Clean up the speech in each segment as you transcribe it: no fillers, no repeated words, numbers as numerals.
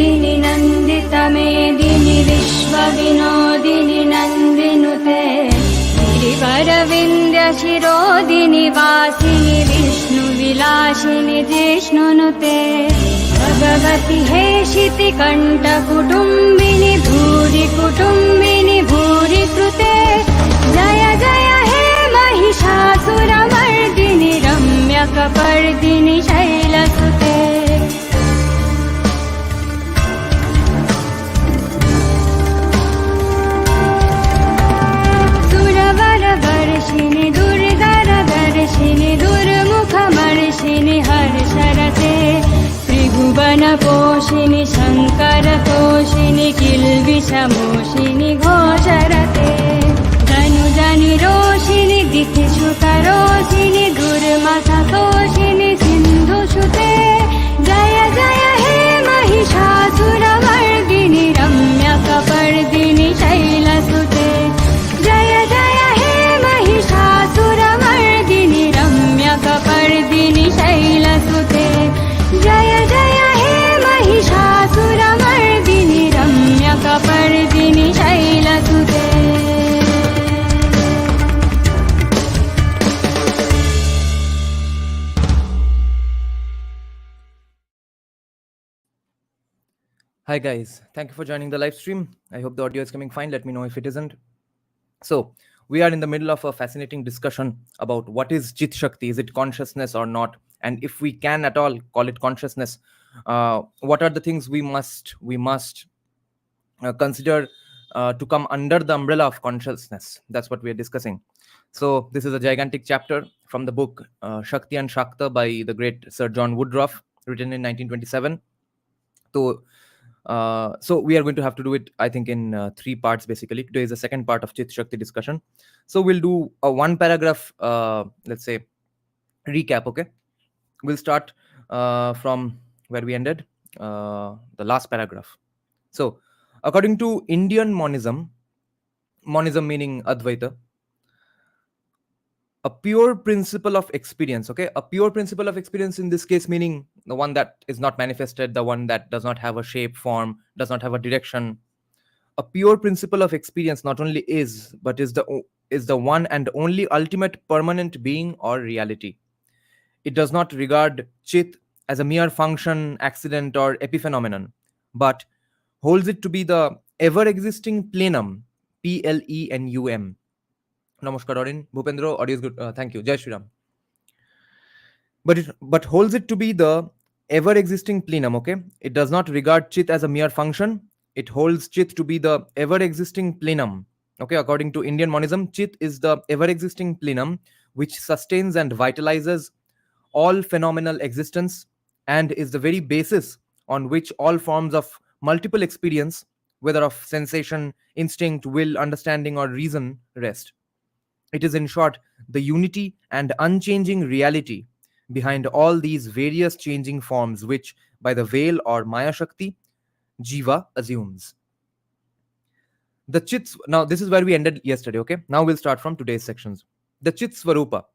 मेदिनि नन्दितमेदिनि विश्वविनोदिनि नन्दिनुते गिरिवरविन्द्यशिरोदिनि वासिनि विष्णुविलासिनि जिष्णुनुते भगवति हेशिति कण्ठकुटुम्बिनि भूरि कुटुम्बिनि भूरि कृते जय जय हे महिषासुरमर्दिनि रम्यकपर्दिनि शैलसुते सुरवरवर्षिणि दुर्धरदर्शिनि दुर्मुखमर्षिनि हर्षरते त्रिभुवनपोषिणि शङ्करतोषिणि किल्बिषमोषिनि घोषरते धनुजनिरोषिणि दितिशुकरोषिणि दुर्मथतोषिनि सिन्धुसुते जय जय हे महिषासुरमर्दिनि रम्यकपर्दिनि शैलसुते जय जय हे महिषासुरमर्दिनि रम्यकपर्दिनि शैलसुते जय जय हे Mahishasuramardini रम्यकपर्दिनि शैलसुते Hi guys, thank you for joining the live stream. I hope the audio is coming fine. Let me know if it isn't. So, we are in the middle of a fascinating discussion about what is Cit-Shakti, is it consciousness or not? And if we can at all call it consciousness, what are the things we must consider to come under the umbrella of consciousness? That's what we are discussing. So, this is a gigantic chapter from the book Shakti and Shakta by the great Sir John Woodroffe, written in 1927. So we are going to have to do it, I think, in 3 parts basically. Today is the second part of Cit-Shakti discussion. So we'll do a 1 paragraph, let's say, recap, okay? We'll start from where we ended, the last paragraph. So, according to Indian monism meaning Advaita, a pure principle of experience, okay? A pure principle of experience in this case meaning the one that is not manifested, the one that does not have a shape, form, does not have a direction. A pure principle of experience not only is, but is the one and only ultimate permanent being or reality. It does not regard Chit as a mere function, accident, or epiphenomenon, but holds it to be the ever-existing plenum, Plenum. Namaskar, Orin. Bhupendra, audio is good. Thank you. Jai Shri Ram. But holds it to be the ever-existing plenum, okay? It does not regard Chit as a mere function. It holds Chit to be the ever-existing plenum, okay? According to Indian monism, Chit is the ever-existing plenum which sustains and vitalizes all phenomenal existence and is the very basis on which all forms of multiple experience, whether of sensation, instinct, will, understanding, or reason, rest. It is, in short, the unity and unchanging reality behind all these various changing forms which, by the veil or Maya Shakti, Jiva assumes. The Chit, now this is where we ended yesterday, okay? Now we'll start from today's sections. The Chit Svarupa,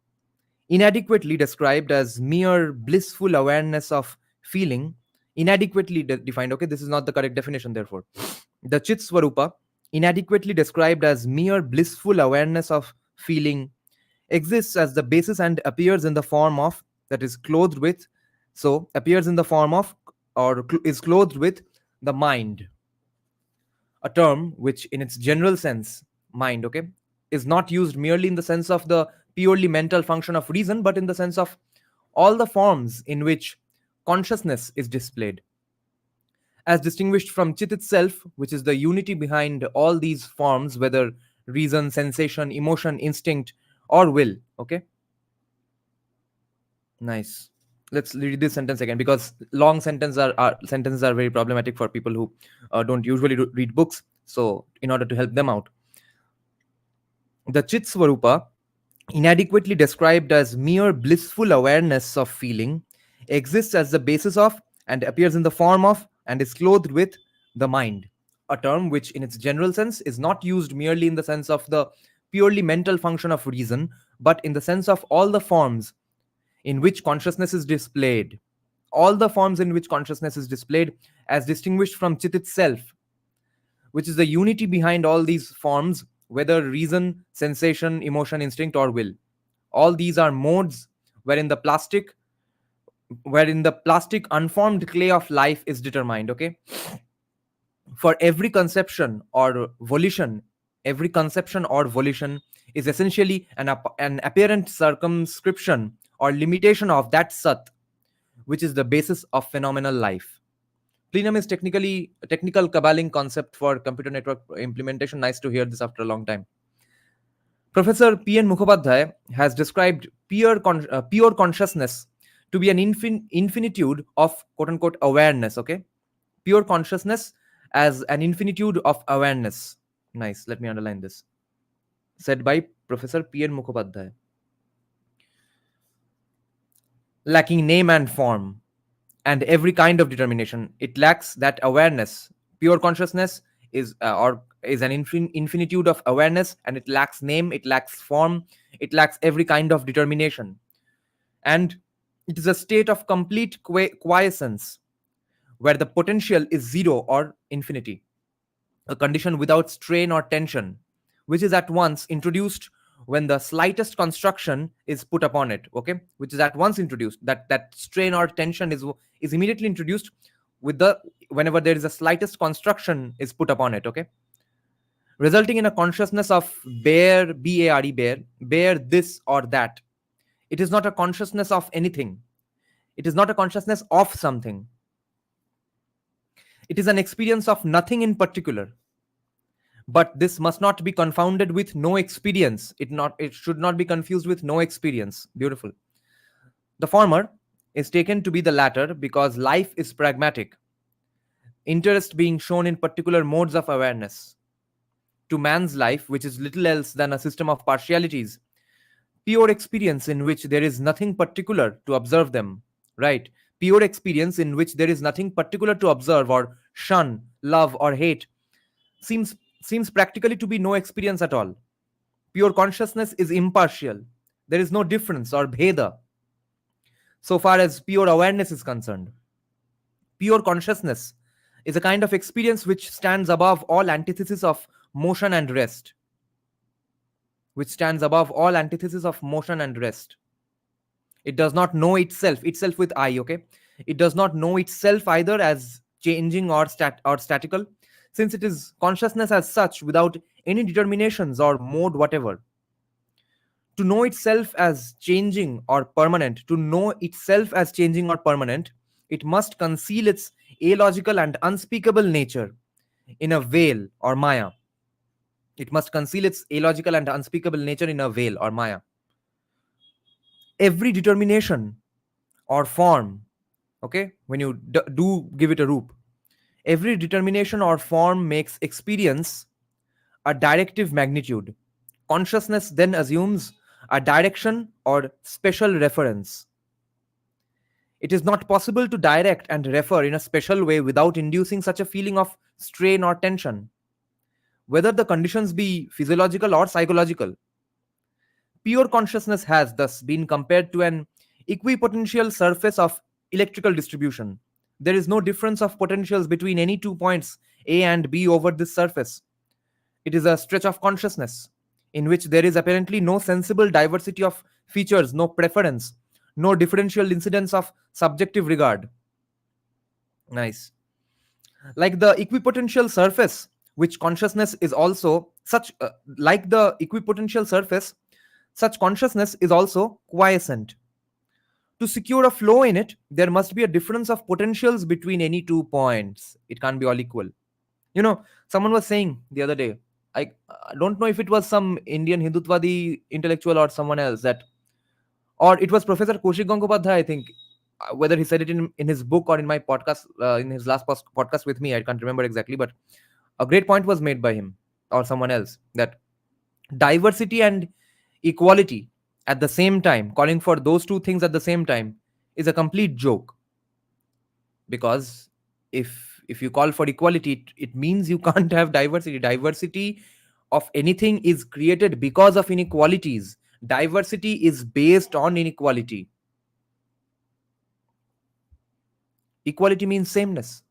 inadequately described as mere blissful awareness of feeling, inadequately defined, okay? This is not the correct definition, therefore. The Chit Svarupa, inadequately described as mere blissful awareness of feeling, exists as the basis and appears in the form of, that is clothed with, so appears in the form of or is clothed with the mind, a term which in its general sense, mind, okay, is not used merely in the sense of the purely mental function of reason, but in the sense of all the forms in which consciousness is displayed, as distinguished from Chit itself, which is the unity behind all these forms, whether reason, sensation, emotion, instinct, or will, okay? Nice. Let's read this sentence again, because long sentences are very problematic for people who don't usually read books. So in order to help them out, the Chit Svarupa, inadequately described as mere blissful awareness of feeling, exists as the basis of and appears in the form of and is clothed with the mind, a term which in its general sense is not used merely in the sense of the purely mental function of reason, but in the sense of all the forms in which consciousness is displayed, all the forms in which consciousness is displayed as distinguished from Chit itself, which is the unity behind all these forms, whether reason, sensation, emotion, instinct, or will. All these are modes wherein the plastic, unformed clay of life is determined. Okay, for every conception or volition is essentially an apparent circumscription or limitation of that sat, which is the basis of phenomenal life. Plenum is technically a technical caballing concept for computer network implementation. Nice to hear this after a long time. Professor P.N. Mukhopadhyay has described pure consciousness to be an infinitude of quote unquote awareness. Okay, pure consciousness as an infinitude of awareness. Nice. Let me underline this. Said by Professor P.N. Mukhopadhyay. Lacking name and form and every kind of determination, it lacks that awareness. Pure consciousness is an infinitude of awareness, and it lacks name, it lacks form, it lacks every kind of determination, and it is a state of complete quiescence where the potential is zero or infinity, a condition without strain or tension, which is at once introduced when the slightest construction is put upon it. Okay, which is at once introduced. That strain or tension is immediately introduced with the whenever there is a slightest construction is put upon it. Okay, resulting in a consciousness of bare, bare, bare this or that. It is not a consciousness of anything. It is not a consciousness of something. It is an experience of nothing in particular. But this must not be confounded with no experience. It should not be confused with no experience. Beautiful. The former is taken to be the latter because life is pragmatic, interest being shown in particular modes of awareness. To man's life, which is little else than a system of partialities, pure experience in which there is nothing particular to observe them, right? Pure experience in which there is nothing particular to observe or shun, love or hate, seems practically to be no experience at all. Pure consciousness is impartial. There is no difference or bheda so far as pure awareness is concerned. Pure consciousness is a kind of experience which stands above all antithesis of motion and rest. Which stands above all antithesis of motion and rest. It does not know itself with I, okay? It does not know itself either as changing or statical, since it is consciousness as such without any determinations or mode whatever. To know itself as changing or permanent, it must conceal its illogical and unspeakable nature in a veil or maya. It must conceal its illogical and unspeakable nature in a veil or maya. Every determination or form, okay, when you do give it a roop, every determination or form makes experience a directive magnitude. Consciousness then assumes a direction or special reference. It is not possible to direct and refer in a special way without inducing such a feeling of strain or tension, whether the conditions be physiological or psychological. Pure consciousness has thus been compared to an equipotential surface of electrical distribution. There is no difference of potentials between any 2 points A and B over this surface. It is a stretch of consciousness in which there is apparently no sensible diversity of features, no preference, no differential incidence of subjective regard. Nice. Like the equipotential surface, which consciousness is also such, like the equipotential surface, such consciousness is also quiescent. To secure a flow in it, there must be a difference of potentials between any 2 points. It can't be all equal. You know, someone was saying the other day, I don't know if it was some Indian Hindutvadi intellectual or someone else, that, or it was Professor Kaushik Gangopadhyay, I think, whether he said it in his book or in my podcast, in his last podcast with me, I can't remember exactly, but a great point was made by him or someone else, that diversity and equality at the same time, calling for those two things at the same time, is a complete joke. Because if you call for equality, it means you can't have diversity of anything is created because of inequalities. Diversity is based on inequality. Equality means sameness.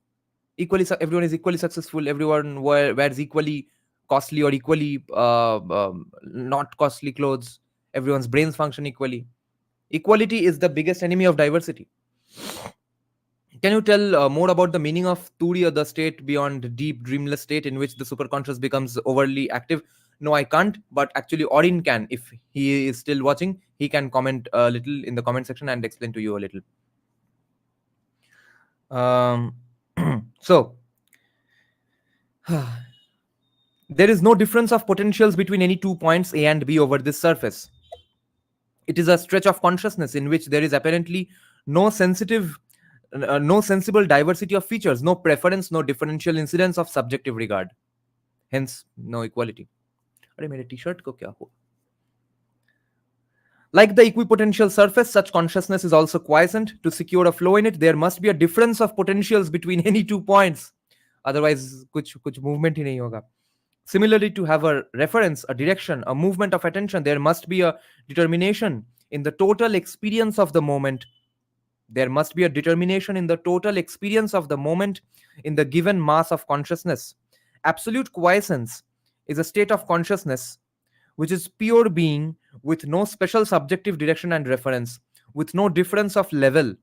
Everyone is equally successful. Everyone wears equally costly or equally not costly clothes. Everyone's brains function equally. Equality is the biggest enemy of diversity. Can you tell more about the meaning of Turi, or the state beyond deep dreamless state in which the superconscious becomes overly active? No, I can't, but actually Orin can. If he is still watching, he can comment a little in the comment section and explain to you a little. Um, so, there is no difference of potentials between any 2 points A and B over this surface. It is a stretch of consciousness in which there is apparently no no sensible diversity of features, no preference, no differential incidence of subjective regard. Hence, no equality. अरे मेरे T-shirt को क्या हुआ? Like the equipotential surface, such consciousness is also quiescent. To secure a flow in it, there must be a difference of potentials between any 2 points. Otherwise, कुछ movement ही नहीं होगा. Similarly, to have a reference, a direction, a movement of attention, there must be a determination in the total experience of the moment. There must be a determination in the total experience of the moment in the given mass of consciousness. Absolute quiescence is a state of consciousness which is pure being with no special subjective direction and reference, with no difference of level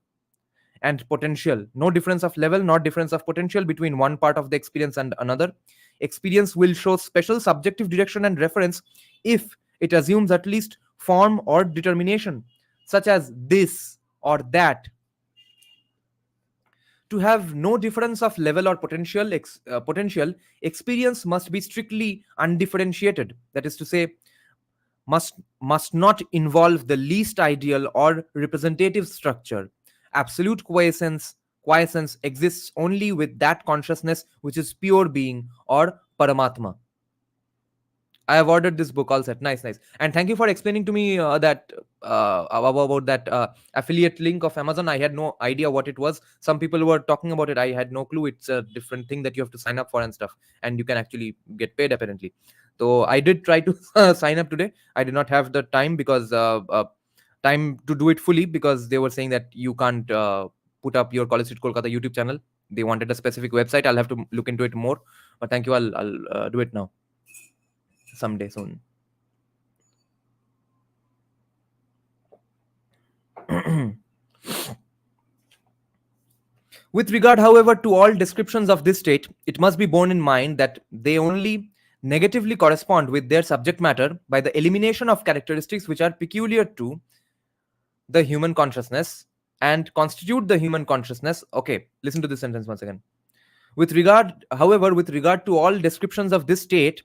and potential, no difference of level, not difference of potential between one part of the experience and another. Experience will show special subjective direction and reference if it assumes at least form or determination, such as this or that. To have no difference of level or potential, experience must be strictly undifferentiated. That is to say, must not involve the least ideal or representative structure. Absolute quiescence exists only with that consciousness which is pure being or Paramatma. I have ordered this book all set. Nice, nice. And thank you for explaining to me that about that affiliate link of Amazon. I had no idea what it was. Some people were talking about it. I had no clue. It's a different thing that you have to sign up for and stuff, and you can actually get paid apparently. So I did try to sign up today. I did not have the time because time to do it fully, because they were saying that you can't put up your College Street Kolkata YouTube channel. They wanted a specific website. I'll have to look into it more. But thank you. I'll do it now. Someday soon. With regard, however, to all descriptions of this state, it must be borne in mind that they only negatively correspond with their subject matter by the elimination of characteristics which are peculiar to the human consciousness and constitute the human consciousness. Okay, listen to this sentence once again. With regard, however, with regard to all descriptions of this state,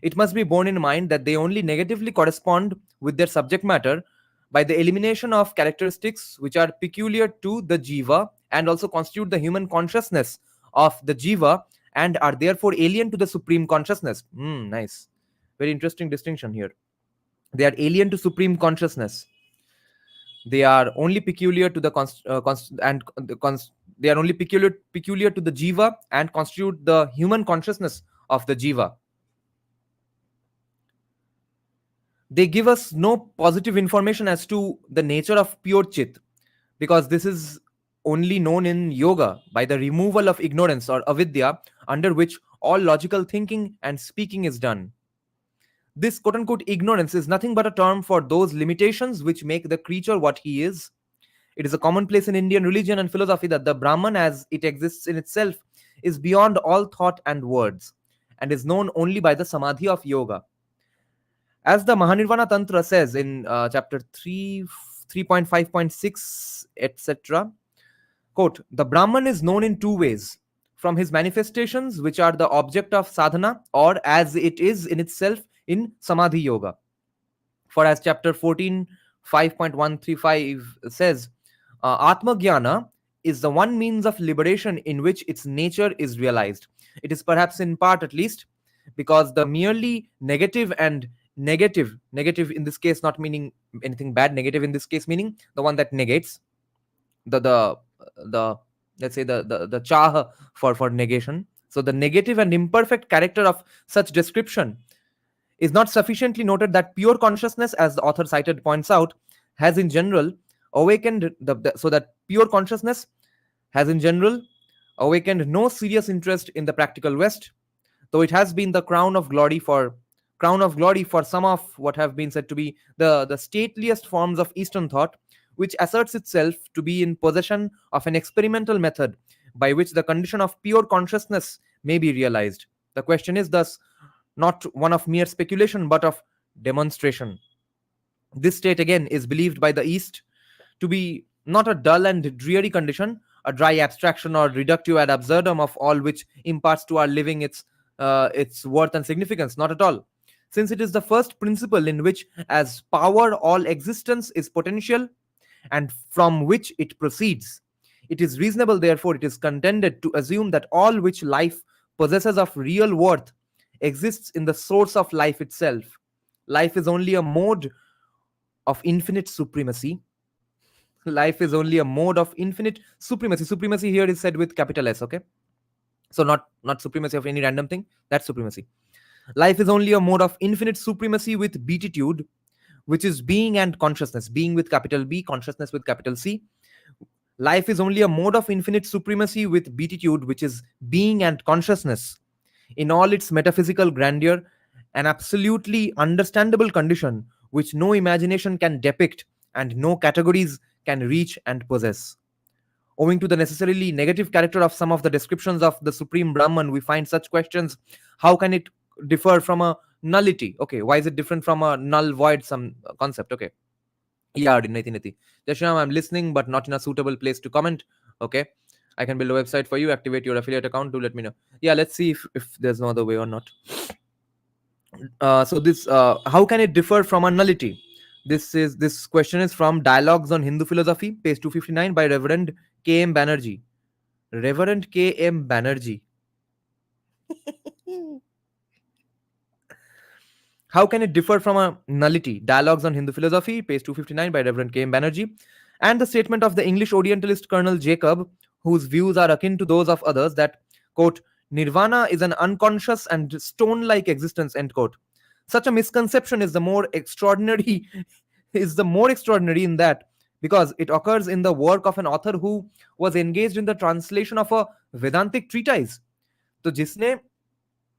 it must be borne in mind that they only negatively correspond with their subject matter by the elimination of characteristics which are peculiar to the jiva and also constitute the human consciousness of the jiva and are therefore alien to the supreme consciousness. Nice. Very interesting distinction here. They are alien to supreme consciousness. They are only peculiar to the they are only peculiar to the jiva and constitute the human consciousness of the jiva. They give us no positive information as to the nature of pure chit, because this is only known in yoga by the removal of ignorance or avidya, under which all logical thinking and speaking is done. This quote unquote ignorance is nothing but a term for those limitations which make the creature what he is. It is a commonplace in Indian religion and philosophy that the Brahman, as it exists in itself, is beyond all thought and words, and is known only by the samadhi of yoga. As the Mahanirvana Tantra says in chapter 3, 3.5.6, etc., quote, the Brahman is known in two ways: from his manifestations, which are the object of sadhana, or as it is in itself in Samadhi Yoga. For as chapter 14, 5.135 says, Atma Jnana is the one means of liberation in which its nature is realized. It is perhaps in part at least because the merely negative in this case not meaning anything bad, negative in this case meaning the one that negates, the let's say the chah for negation. So the negative and imperfect character of such description is not sufficiently noted that pure consciousness, as the author cited points out, has in general awakened so that pure consciousness has in general awakened no serious interest in the practical West, though it has been the crown of glory for some of what have been said to be the stateliest forms of Eastern thought, which asserts itself to be in possession of an experimental method by which the condition of pure consciousness may be realized. The question is thus not one of mere speculation but of demonstration. This state again is believed by the East to be not a dull and dreary condition, a dry abstraction or reductio ad absurdum of all which imparts to our living its worth and significance. Not at all. Since it is the first principle in which, as power, all existence is potential, and from which it proceeds, it is reasonable, therefore, it is contended to assume that all which life possesses of real worth exists in the source of life itself. Life is only a mode of infinite supremacy. Life is only a mode of infinite supremacy. Supremacy here is said with capital S, okay? So not supremacy of any random thing, that's supremacy. Life is only a mode of infinite supremacy with beatitude, which is being and consciousness. Being with capital B, consciousness with capital C. Life is only a mode of infinite supremacy with beatitude, which is being and consciousness. In all its metaphysical grandeur, an absolutely understandable condition which no imagination can depict and no categories can reach and possess. Owing to the necessarily negative character of some of the descriptions of the Supreme Brahman, we find such questions: how can it differ from a nullity? Okay, why is it different from a null void some concept? Okay. Yeah, Niti. Jashyam, I'm listening but not in a suitable place to comment. Okay. I can build a website for you, activate your affiliate account, do let me know. Yeah, let's see if there's no other way or not. So this how can it differ from a nullity? This question is from Dialogues on Hindu Philosophy, page 259 by Reverend K.M. Banerjee. Reverend K.M. Banerjee. How can it differ from a nullity? Dialogues on Hindu Philosophy, page 259 by Reverend K.M. Banerjee. And the statement of the English Orientalist Colonel Jacob, whose views are akin to those of others, that, quote, Nirvana is an unconscious and stone like existence, end quote. Such a misconception is the more extraordinary in that because it occurs in the work of an author who was engaged in the translation of a Vedantic treatise. तो जिसने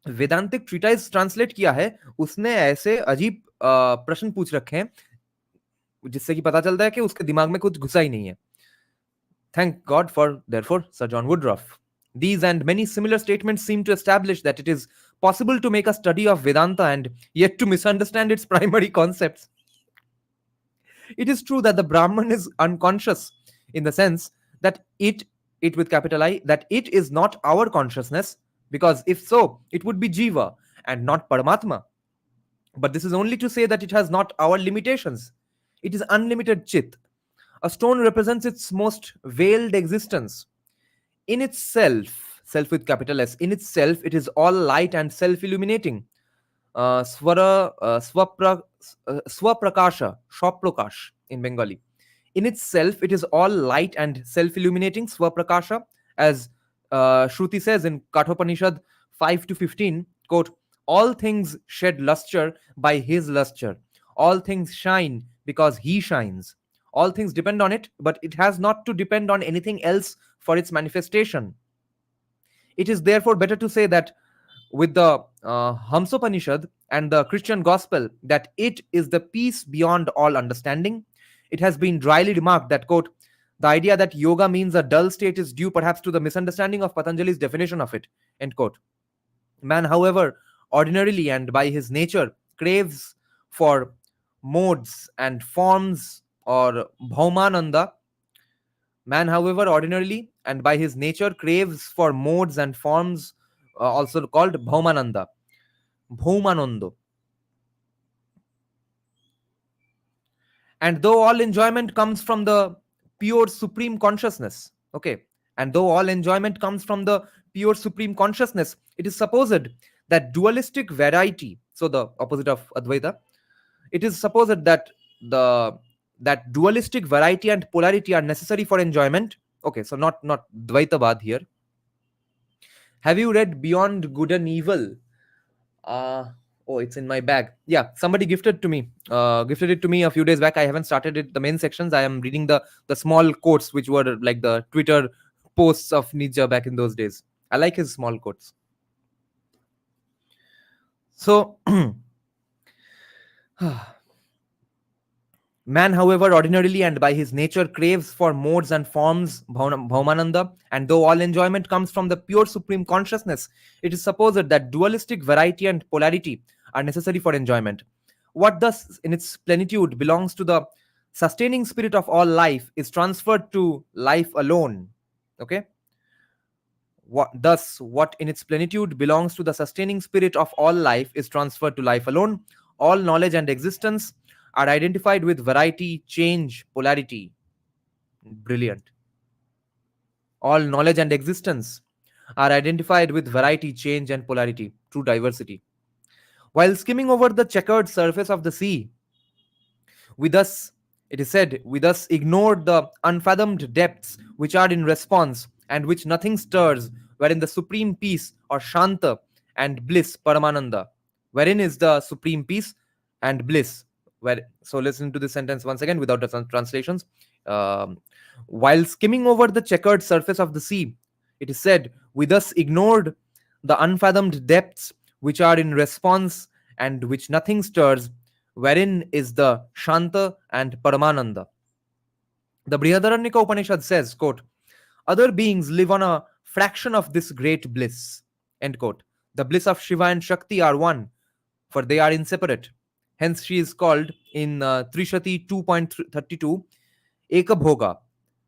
वेदांतिक treatise translate किया है उसने ऐसे अजीब प्रश्न पूछ रखे हैं जिससे कि पता चलता है कि उसके दिमाग में कुछ घुसा ही नहीं है. Thank God for, therefore, Sir John Woodroffe. These and many similar statements seem to establish that it is possible to make a study of Vedanta and yet to misunderstand its primary concepts. It is true that the Brahman is unconscious in the sense that it with capital I, that it is not our consciousness, because if so, it would be Jiva and not Paramatma. But this is only to say that it has not our limitations. It is unlimited Chit. A stone represents its most veiled existence. In itself, self with capital S, in itself, it is all light and self-illuminating. Swaprakasha, Shoprakash in Bengali. In itself, it is all light and self-illuminating, Swaprakasha, as Shruti says in Kathopanishad 5 to 15, quote, all things shed luster by his luster. All things shine because he shines. All things depend on it, but it has not to depend on anything else for its manifestation. It is therefore better to say that with the Hamsopanishad and the Christian gospel, that it is the peace beyond all understanding. It has been dryly remarked that, quote, the idea that yoga means a dull state is due perhaps to the misunderstanding of Patanjali's definition of it, end quote. Man, however, ordinarily and by his nature, craves for modes and forms or bhaumananda. Man, however, ordinarily and by his nature, craves for modes and forms, also called bhaumananda, bhaumanando. And though all enjoyment comes from the pure supreme consciousness, okay, and though all enjoyment comes from the pure supreme consciousness, it is supposed that dualistic variety, so the opposite of Advaita, it is supposed that that dualistic variety and polarity are necessary for enjoyment. Okay, so not Dvaitavad here. Have you read Beyond Good and Evil? Oh, it's in my bag. Yeah, somebody gifted it to me a few days back. I haven't started it, the main sections. I am reading the small quotes which were like the Twitter posts of Nietzsche back in those days. I like his small quotes. So, man, however, ordinarily and by his nature craves for modes and forms, Bhaumananda, and though all enjoyment comes from the pure supreme consciousness, it is supposed that dualistic variety and polarity are necessary for enjoyment. What thus, in its plenitude, belongs to the sustaining spirit of all life is transferred to life alone. Okay? What in its plenitude belongs to the sustaining spirit of all life is transferred to life alone. All knowledge and existence are identified with variety, change, polarity. Brilliant. All knowledge and existence are identified with variety, change, and polarity, true diversity. While skimming over the checkered surface of the sea, we thus, it is said, we thus ignored the unfathomed depths which are in response and which nothing stirs, wherein the supreme peace or Shanta and bliss, Paramananda, wherein is the supreme peace and bliss. So listen to this sentence once again without the translations. Um, while skimming over the checkered surface of the sea, it is said, we thus ignored the unfathomed depths which are in response and which nothing stirs, wherein is the Shanta and Paramananda. The Brihadaranyaka Upanishad says, quote, other beings live on a fraction of this great bliss, end quote. The bliss of Shiva and Shakti are one, for they are inseparate. Hence, she is called in Trishati 2.32 Eka Bhoga,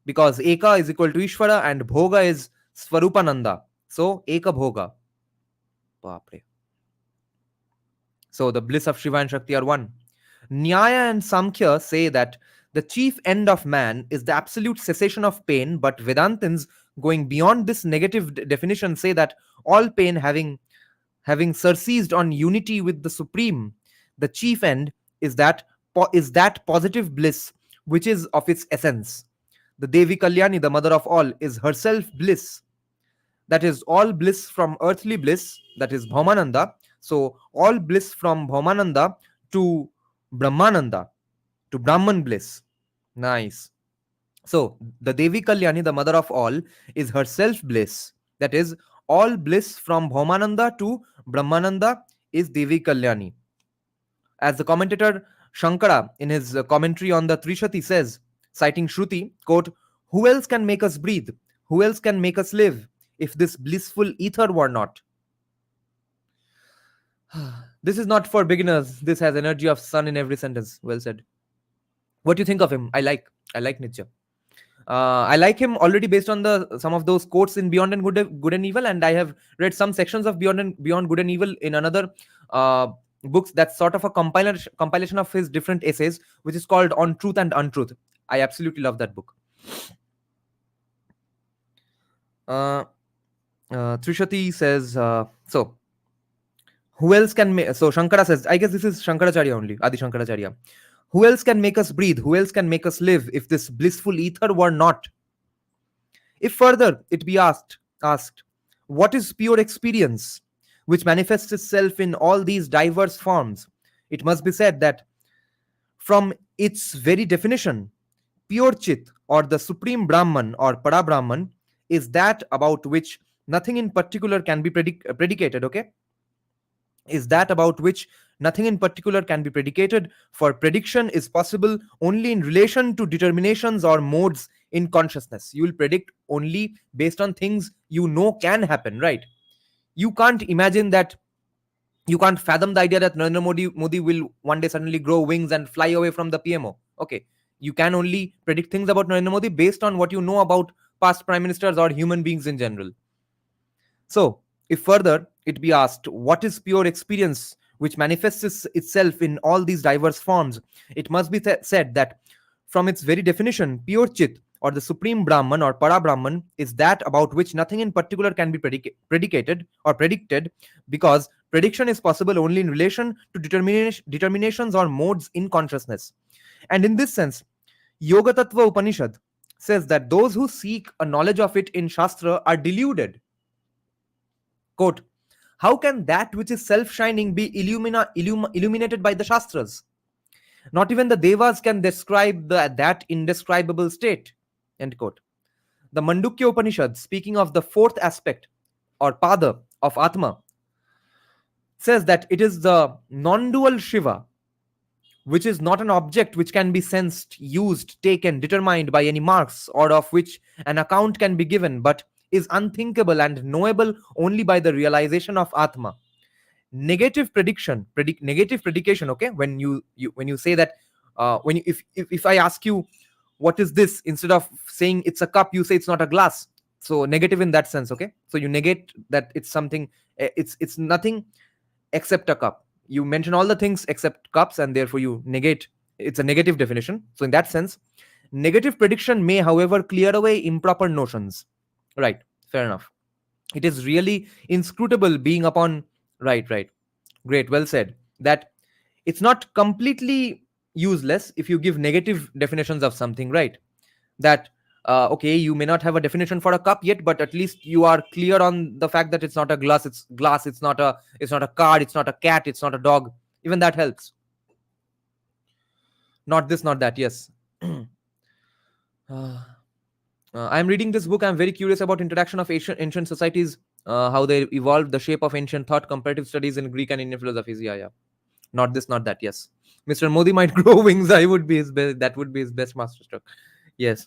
because Eka is equal to Ishvara and Bhoga is Swarupananda. So, Eka Bhoga. Baapre. So, the bliss of Shiva and Shakti are one. Nyaya and Samkhya say that the chief end of man is the absolute cessation of pain, but Vedantins, going beyond this negative definition, say that all pain having surceased on unity with the Supreme, the chief end is that positive bliss which is of its essence. The Devi Kalyani, the mother of all, is herself bliss. That is all bliss from earthly bliss, that is Bhaumananda. So all bliss from Bhaumananda to Brahmananda, to Brahman bliss. Nice. So the Devi Kalyani, the mother of all, is herself bliss. That is all bliss from Bhaumananda to Brahmananda is Devi Kalyani. As the commentator Shankara in his commentary on the Trishati says, citing Shruti, quote, who else can make us breathe? Who else can make us live if this blissful ether were not? This is not for beginners. This has energy of sun in every sentence. Well said. What do you think of him? I like Nietzsche. I like him already based on some of those quotes in Beyond and Good and Evil, and I have read some sections of Beyond Good and Evil in another books. That's sort of a compilation of his different essays, which is called On Truth and Untruth. I absolutely love that book. Trishati says, so who else can make? So Shankara says, I guess this is Shankaracharya only, Adi Shankaracharya. Who else can make us breathe? Who else can make us live if this blissful ether were not? If further it be asked, what is pure experience, which manifests itself in all these diverse forms? It must be said that from its very definition, pure Chit or the Supreme Brahman or Para Brahman is that about which nothing in particular can be predicated, okay? Is that about which nothing in particular can be predicated, for prediction is possible only in relation to determinations or modes in consciousness. You will predict only based on things you know can happen, right? You can't imagine that, you can't fathom the idea that Narendra Modi will one day suddenly grow wings and fly away from the PMO. Okay, you can only predict things about Narendra Modi based on what you know about past prime ministers or human beings in general. So, if further it be asked, what is pure experience which manifests itself in all these diverse forms? It must be said that from its very definition, pure Chit or the Supreme Brahman or Para Brahman is that about which nothing in particular can be predicated or predicted, because prediction is possible only in relation to determinations or modes in consciousness. And in this sense, Yoga Tattva Upanishad says that those who seek a knowledge of it in Shastra are deluded. Quote, how can that which is self-shining be illuminated by the Shastras? Not even the Devas can describe that indescribable state. End quote. The Mandukya Upanishad, speaking of the fourth aspect or pada of Atma, says that it is the non dual Shiva, which is not an object which can be sensed, used, taken, determined by any marks, or of which an account can be given, but is unthinkable and knowable only by the realization of Atma. Negative prediction, negative predication. Okay, when you say that, when you, if I ask you what is this, instead of saying it's a cup, you say it's not a glass. So negative in that sense. Okay, so you negate that it's something, it's nothing except a cup. You mention all the things except cups, and therefore you negate. It's a negative definition. So in that sense, negative prediction may, however, clear away improper notions. Right, fair enough. It is really inscrutable being upon. Right, right. Great, well said. That it's not completely useless if you give negative definitions of something, right? That okay, you may not have a definition for a cup yet, but at least you are clear on the fact that it's not a glass, it's glass, it's not a card, it's not a cat, it's not a dog. Even that helps. Not this, not that. Yes. I'm reading this book. I'm very curious about interaction of ancient societies, how they evolved, the shape of ancient thought, comparative studies in Greek and Indian philosophies. Yeah, yeah. Not this, not that. Yes. Mr. Modi might grow wings. I would be his best. That would be his best masterstroke. Yes.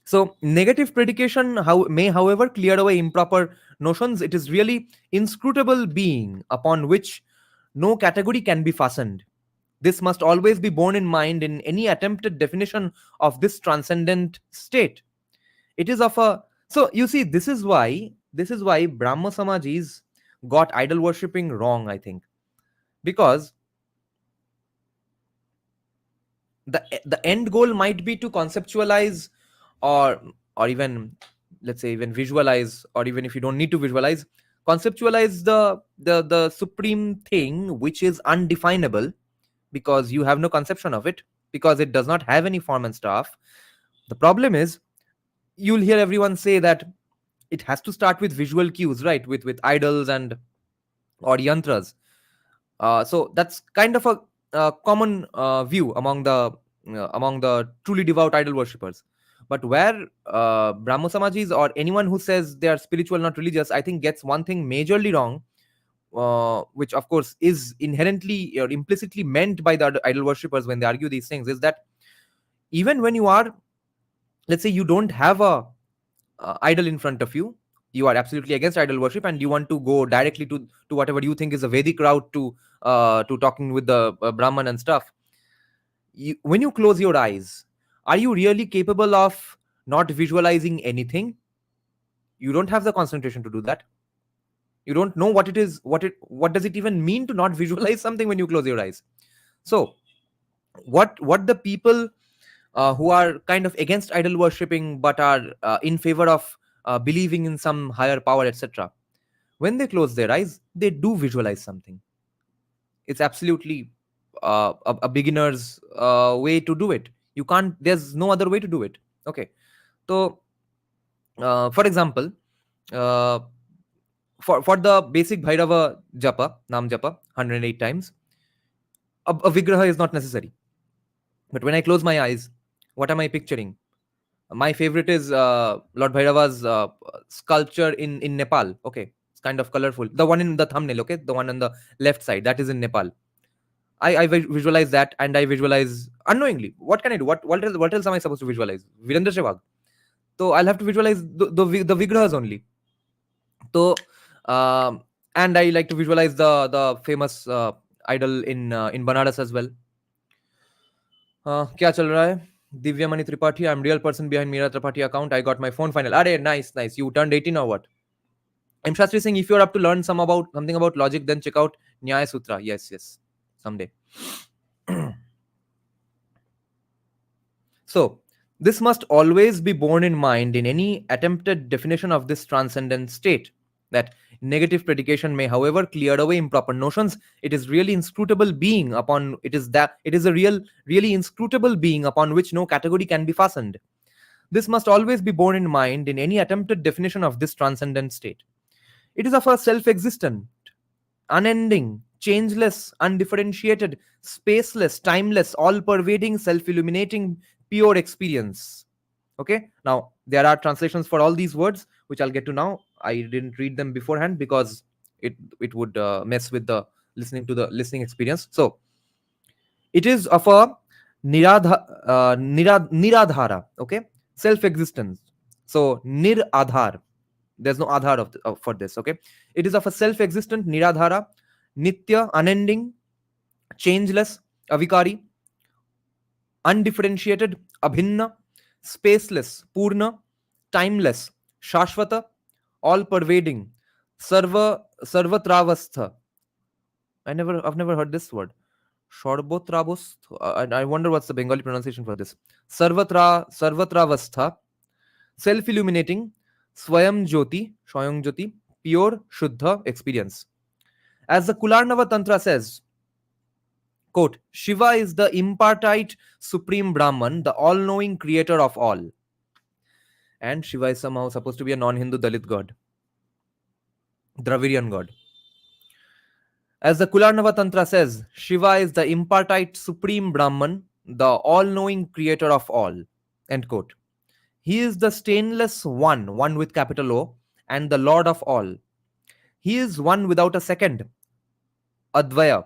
So negative predication may, however, clear away improper notions. It is really inscrutable being upon which no category can be fastened. This must always be borne in mind in any attempted definition of this transcendent state. It is of a, so you see, this is why Brahma Samajis got idol worshipping wrong, I think, because the end goal might be to conceptualize, or even, let's say, even visualize, or even if you don't need to visualize, conceptualize the supreme thing which is undefinable, because you have no conception of it, because it does not have any form and stuff. The problem is, you'll hear everyone say that it has to start with visual cues, right? With idols and or yantras. So that's kind of a common view among the truly devout idol worshippers. But where Brahmo Samajis or anyone who says they are spiritual, not religious, I think gets one thing majorly wrong, which of course is inherently or implicitly meant by the idol worshippers when they argue these things, is that even when you are, let's say, you don't have a idol in front of you, you are absolutely against idol worship, and you want to go directly to whatever you think is a Vedic route to talking with the Brahman and stuff. When you close your eyes, are you really capable of not visualizing anything? You don't have the concentration to do that. You don't know what it is, what does it even mean to not visualize something when you close your eyes. So what the people who are kind of against idol worshipping but are in favor of believing in some higher power, etc., when they close their eyes, they do visualize something. It's absolutely a beginner's way to do it. You can't, there's no other way to do it. Okay. So for example, uh, for the basic Bhairava japa, nam japa, 108 times, a vigraha is not necessary. But when I close my eyes, what am I picturing? My favorite is Lord Bhairava's sculpture in Nepal. Okay, it's kind of colorful. The one in the thumbnail, okay, the one on the left side, that is in Nepal. I visualize that, and I visualize unknowingly. What can I do? What else am I supposed to visualize? Virendra Sehwag. So I'll have to visualize the vigrahas only. So and I like to visualize the famous idol in Banaras as well. क्या चल रहा है? Divyamani Tripathi, I'm real person behind Meera Tripathi account. I got my phone final. Arey, nice, nice. You turned 18 or what? I'm Shastri saying, if you're up to learn something about logic, then check out Nyaya Sutra. Yes, yes. Someday. So, this must always be borne in mind in any attempted definition of this transcendent state. That negative predication may, however, clear away improper notions. It is really inscrutable being upon it is a really inscrutable being upon which no category can be fastened. This must always be borne in mind in any attempted definition of this transcendent state. It is of a self-existent, unending, changeless, undifferentiated, spaceless, timeless, all-pervading, self-illuminating, pure experience. Okay, now there are translations for all these words, which I'll get to now. I didn't read them beforehand because it would mess with the listening experience. So it is of a niradhara, okay, self-existence. So niradhar, there's no adhar for this, okay. It is of a self-existent niradhara, nitya, unending, changeless, avikari, undifferentiated, abhinna, spaceless, purna, timeless, shashvata, all pervading, sarvatravastha. I've never heard this word. Shorbotrabos. I wonder what's the Bengali pronunciation for this. Sarvatravastha, self-illuminating, Swayam Jyoti, pure Shuddha experience. As the Kularnava Tantra says, quote, Shiva is the impartite supreme Brahman, the all-knowing creator of all. And Shiva is somehow supposed to be a non-Hindu Dalit god, Dravidian god. As the Kularnava Tantra says, Shiva is the impartite supreme Brahman, the all-knowing creator of all. End quote. He is the stainless one with capital O, and the Lord of all. He is one without a second, Advaya.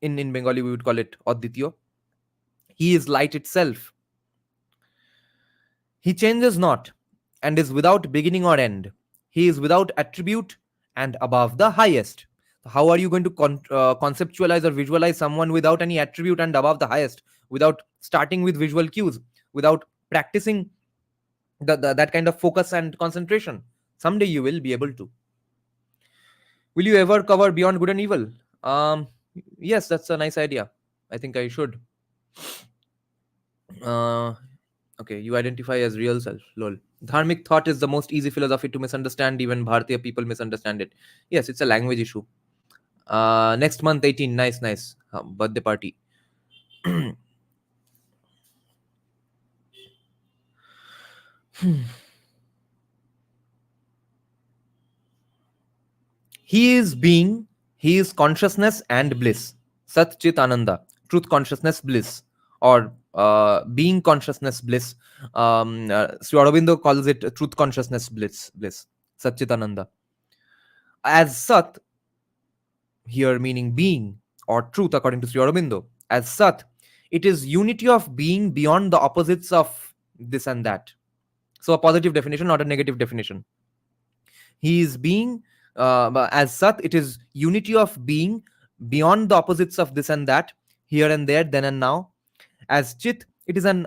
In Bengali, we would call it Aditya. He is light itself. He changes not, and is without beginning or end. He is without attribute and above the highest. How are you going to conceptualize or visualize someone without any attribute and above the highest, without starting with visual cues, without practicing that kind of focus and concentration? Someday you will be able to. Will you ever cover Beyond Good and Evil? Yes, that's a nice idea. I think I should. Okay, you identify as real self. Lol. Dharmic thought is the most easy philosophy to misunderstand. Even Bharatiya people misunderstand it. Yes, it's a language issue. Next month, 18. Nice. Birthday party. He is being, he is consciousness and bliss. Sat Chit Ananda, truth, consciousness, bliss, or being consciousness, bliss. Sri Aurobindo calls it truth, consciousness, bliss. Sat Chit Ananda. As Sat, here meaning being or truth, according to Sri Aurobindo. As Sat, it is unity of being beyond the opposites of this and that. So a positive definition, not a negative definition. He is being, as Sat, it is unity of being beyond the opposites of this and that, here and there, then and now. As Chit, it is an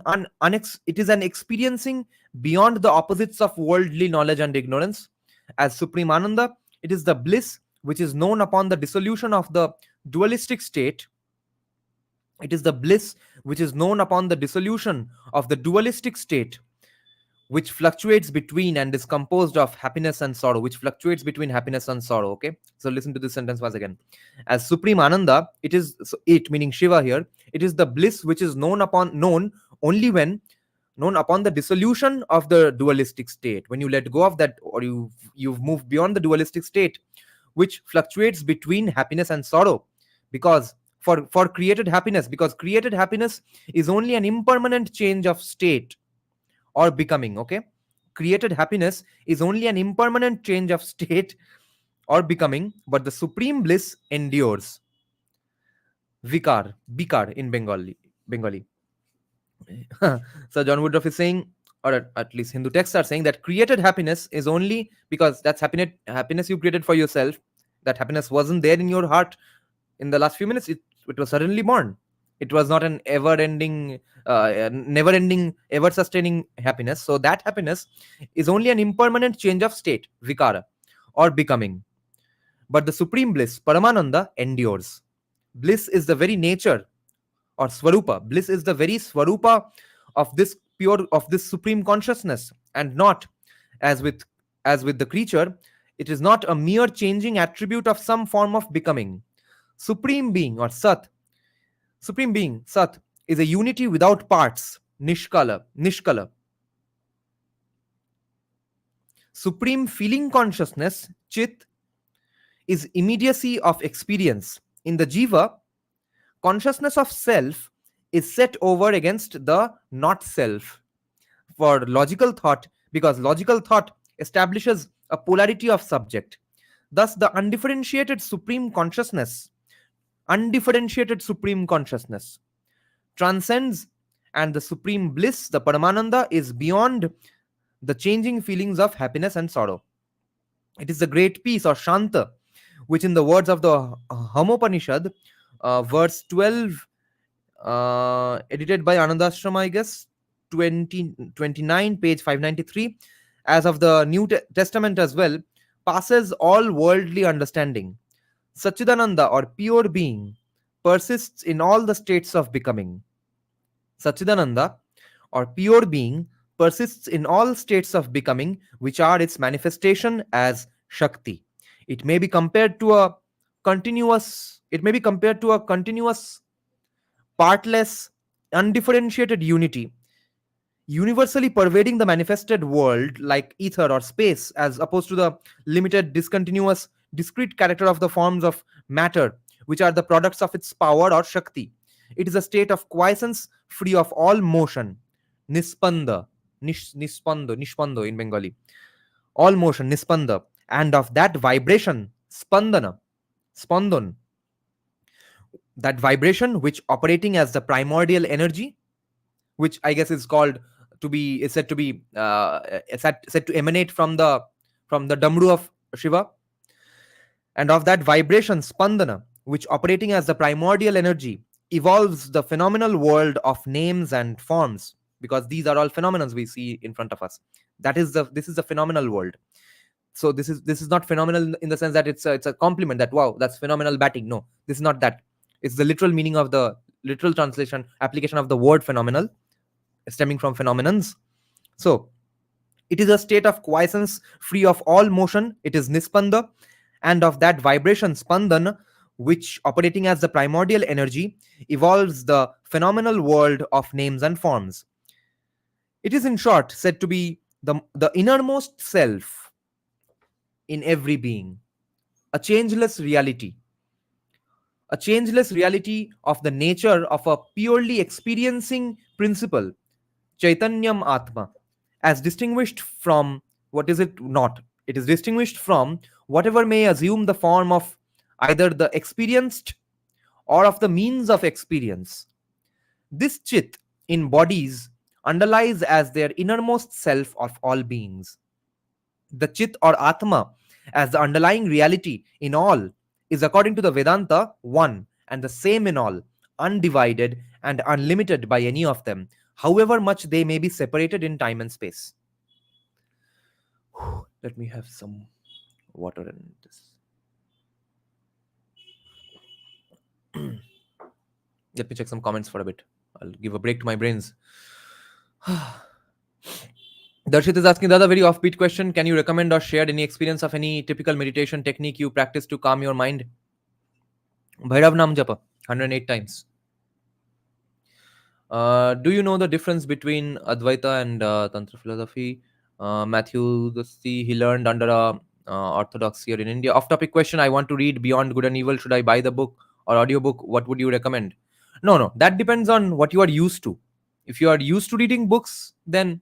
experiencing beyond the opposites of worldly knowledge and ignorance. As Supreme Ananda, it is the bliss which is known upon the dissolution of the dualistic state. It is the bliss which is known upon the dissolution of the dualistic state, which fluctuates between and is composed of happiness and sorrow, okay. So listen to this sentence once again. As Supreme Ananda, it is it meaning Shiva here, it is the bliss which is known only when known upon the dissolution of the dualistic state, when you let go of that, or you've moved beyond the dualistic state, which fluctuates between happiness and sorrow. Because for created happiness, because created happiness is only an impermanent change of state or becoming, okay. Created happiness is only an impermanent change of state or becoming, but the supreme bliss endures. Bikar in Bengali. So John Woodroffe is saying, or at least Hindu texts are saying, that created happiness is only because that's happiness you created for yourself. That happiness wasn't there in your heart in the last few minutes. It was suddenly born. It was not an never-ending, ever-sustaining happiness. So that happiness is only an impermanent change of state, vikara, or becoming. But the supreme bliss, Paramananda, endures. Bliss is the very nature, or swarupa. Bliss is the very swarupa of this supreme consciousness, and not as with the creature. It is not a mere changing attribute of some form of becoming. Supreme being or Sat is a unity without parts, Nishkala. Supreme feeling consciousness, Chit, is immediacy of experience. In the Jiva, consciousness of self is set over against the not self. for logical thought, because logical thought establishes a polarity of subject. Thus, the undifferentiated supreme consciousness transcends, and the supreme bliss, the Paramananda, is beyond the changing feelings of happiness and sorrow. It is the great peace or Shanta, which, in the words of the Hamopanishad, verse 12, edited by Anandashrama, I guess, 29, page 593, as of the New Testament as well, passes all worldly understanding. Sachidananda, or pure being, persists in all the states of becoming. Sachidananda, or pure being, persists in all states of becoming, which are its manifestation as Shakti. It may be compared to a continuous, partless, undifferentiated unity, universally pervading the manifested world like ether or space, as opposed to the limited, discontinuous, discrete character of the forms of matter, which are the products of its power or Shakti. It is a state of quiescence, free of all motion, nispanda, nishpando in Bengali, all motion, nispanda, and of that vibration, spandana, spandon, that vibration which operating as the primordial energy, which I guess is said to be said to emanate from the damru of Shiva, and of that vibration, spandana, which operating as the primordial energy evolves the phenomenal world of names and forms, because these are all phenomena we see in front of us. This is the phenomenal world. So this is not phenomenal in the sense that it's a compliment that wow, that's phenomenal batting. No, this is not that. It's the literal meaning of the literal translation application of the word phenomenal, stemming from phenomenons. So it is a state of quiescence, free of all motion. It is nispanda, and of that vibration, spandan, which operating as the primordial energy evolves the phenomenal world of names and forms. It is, in short, said to be the innermost self in every being, a changeless reality, of the nature of a purely experiencing principle, Chaitanyam Atma, as distinguished from what is it not? It is distinguished from whatever may assume the form of either the experienced or of the means of experience. This Chit in bodies underlies as their innermost self of all beings. The Chit or Atma, as the underlying reality in all, is, according to the Vedanta, one and the same in all, undivided and unlimited by any of them, however much they may be separated in time and space. Let me have some water in this. Let me check some comments for a bit. I'll give a break to my brains. Darshit is asking, Dada, very offbeat question. Can you recommend or share any experience of any typical meditation technique you practice to calm your mind? Bhairav Nam Japa, 108 times. Do you know the difference between Advaita and Tantra philosophy? Matthew, he learned under a orthodox here in India. Off-topic question. I want to read Beyond Good and Evil. Should I buy the book or audiobook? What would you recommend? No. That depends on what you are used to. If you are used to reading books, then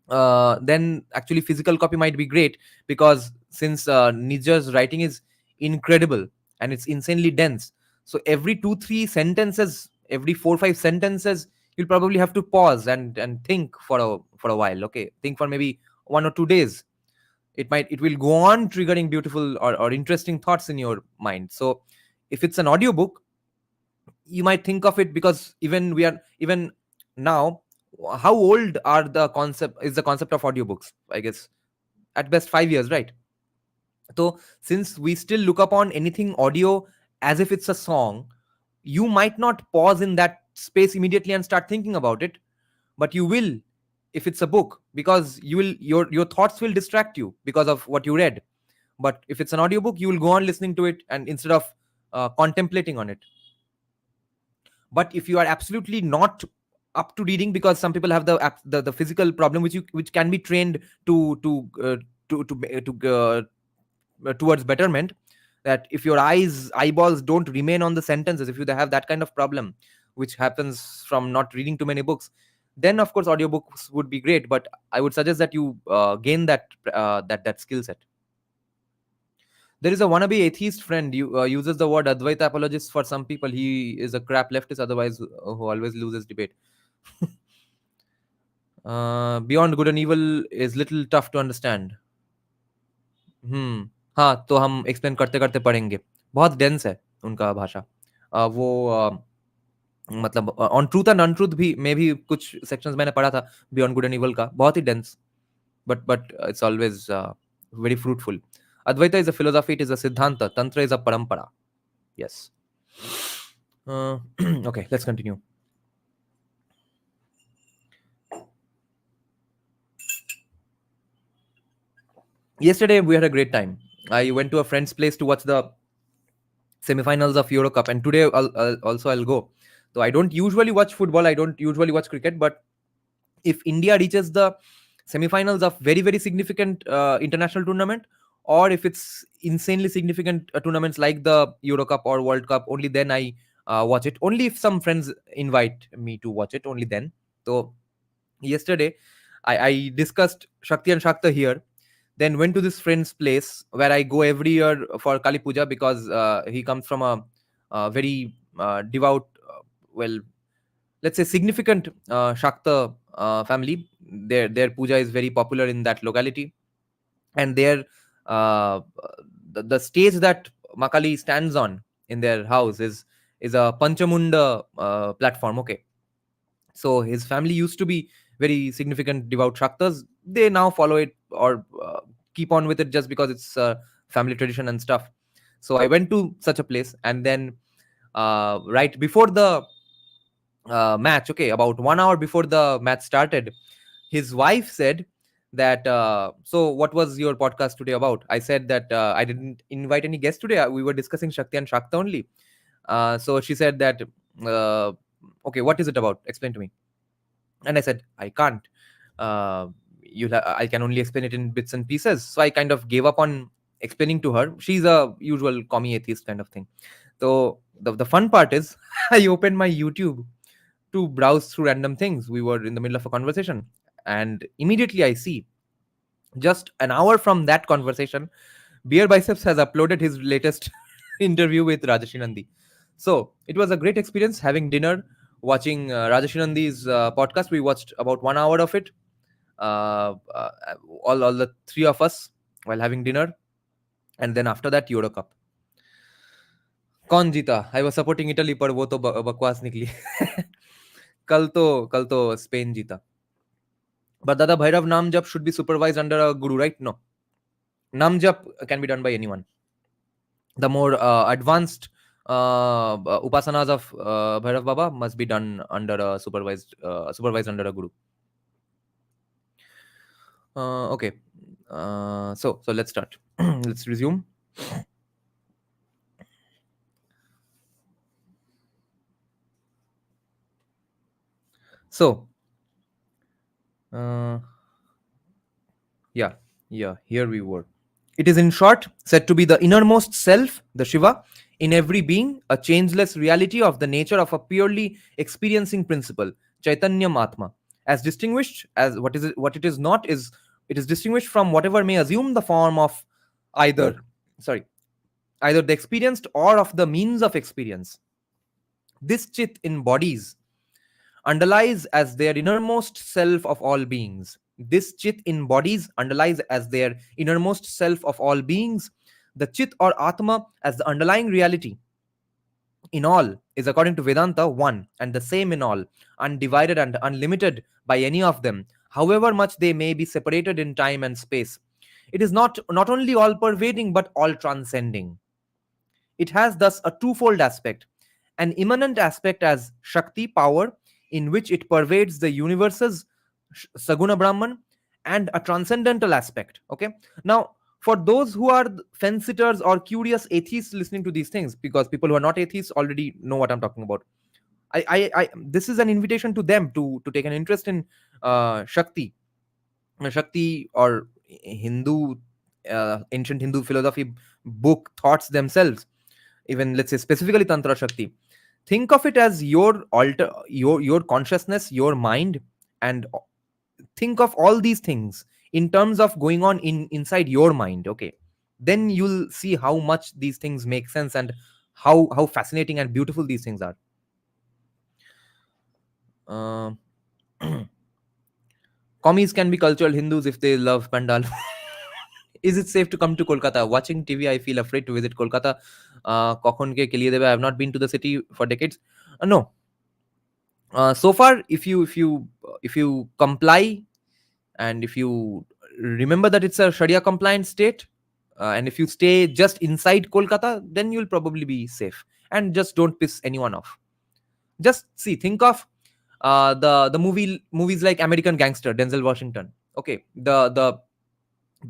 actually physical copy might be great, because since Nija's writing is incredible and it's insanely dense, so every 2-3 sentences, every 4-5 sentences, you'll probably have to pause and think for a while. Okay, think for maybe 1 or 2 days. It will go on triggering beautiful or interesting thoughts in your mind. So if it's an audiobook, you might think of it, because even now, how old is the concept of audiobooks? I guess at best 5 years, right? So since we still look upon anything audio as if it's a song, you might not pause in that space immediately and start thinking about it, but you will if it's a book, because your thoughts will distract you because of what you read. But if it's an audiobook, you will go on listening to it, and instead of contemplating on it. But if you are absolutely not up to reading, because some people have the physical problem which can be trained towards betterment, that if your eyeballs don't remain on the sentences, if you have that kind of problem which happens from not reading too many books, then of course audiobooks would be great, but I would suggest that you gain that skill set. There is a wannabe atheist friend uses the word Advaita apologist. For some people, he is a crap leftist, otherwise who always loses debate. Beyond good and evil is little tough to understand. हाँ, तो हम explain करते करते पढ़ेंगे. बहुत dense है उनका भाषा. वो मतलब ऑन ट्रूथ एंड अनट्रूथ भी में भी कुछ सेक्शंस मैंने पढ़ा था बियॉन्ड गुड एंड इवल का, बहुत ही dense, but it's always very fruitful. Advaita is a philosophy, it is a siddhanta. Tantra is a parampara. Yes. Okay, let's continue. Yesterday we had a great time. I went to a friend's place to watch the semifinals of Euro Cup, and today I'll go. So I don't usually watch football, I don't usually watch cricket, but if India reaches the semifinals of very very significant international tournament, or if it's insanely significant tournaments like the Euro Cup or World Cup, only then I watch it. Only if some friends invite me to watch it, only then. So yesterday I discussed Shakti and Shakta here, then went to this friend's place where I go every year for Kali Puja, because he comes from a very devout, well, let's say significant Shakta family. Their puja is very popular in that locality, and their uh, the stage that Makali stands on in their house is a Panchamunda platform. Okay, so his family used to be very significant devout Shaktas. They now follow it or keep on with it just because it's family tradition and stuff. So I went to such a place, and then right before the match, okay, about 1 hour before the match started, his wife said that, so what was your podcast today about? I said that I didn't invite any guests today. We were discussing Shakti and Shakta only. So she said that, uh, okay, what is it about? Explain to me. And I said, I can't. Uh, I can only explain it in bits and pieces. So I kind of gave up on explaining to her. She's a usual commie atheist kind of thing. So the fun part is, I opened my YouTube to browse through random things. We were in the middle of a conversation, and immediately I see, just an hour from that conversation, Beer Biceps has uploaded his latest interview with Rajesh Nandi. So it was a great experience having dinner, watching Rajesh Nandi's podcast. We watched about 1 hour of it, all the three of us while having dinner, and then after that Euro Cup. कौन जीता? I was supporting Italy, पर वो तो बकवास निकली. कल तो Spain जीता. But Dada Bhairav Nam Jap should be supervised under a guru, right? No. Nam Jap can be done by anyone. The more advanced upasanas of Bhairav Baba must be done under a supervised under a guru. Okay. So let's start. Let's resume. So, yeah, here we were. It is in short said to be the innermost self, the Shiva, in every being, a changeless reality of the nature of a purely experiencing principle, Chaitanya Atma. As distinguished as what it is not is, it is distinguished from whatever may assume the form of either, sorry, either the experienced or of the means of experience. This Chit embodies, underlies as their innermost self of all beings. This Chit embodies, underlies as their innermost self of all beings. The Chit or Atma as the underlying reality in all is, according to Vedanta, one and the same in all, undivided and unlimited by any of them, however much they may be separated in time and space. It is not only all pervading but all transcending. It has thus a twofold aspect: an immanent aspect as Shakti, power, in which it pervades the universes, Saguna Brahman, and a transcendental aspect. Okay. Now, for those who are fence sitters or curious atheists listening to these things, because people who are not atheists already know what I'm talking about, this is an invitation to them to take an interest in Shakti, or Hindu, ancient Hindu philosophy book thoughts themselves, even let's say specifically Tantra Shakti. Think of it as your alter, your consciousness, your mind, and think of all these things in terms of going on inside your mind, okay, then you'll see how much these things make sense and how fascinating and beautiful these things are. uh, Commies can be cultural Hindus if they love pandal. Is it safe to come to Kolkata? Watching TV, I feel afraid to visit Kolkata. Kokhon ke keliye debe? I have not been to the city for decades. No. So far, if you comply, and if you remember that it's a Sharia compliant state, and if you stay just inside Kolkata, then you'll probably be safe. And just don't piss anyone off. Just see, think of the movies like American Gangster, Denzel Washington. Okay, the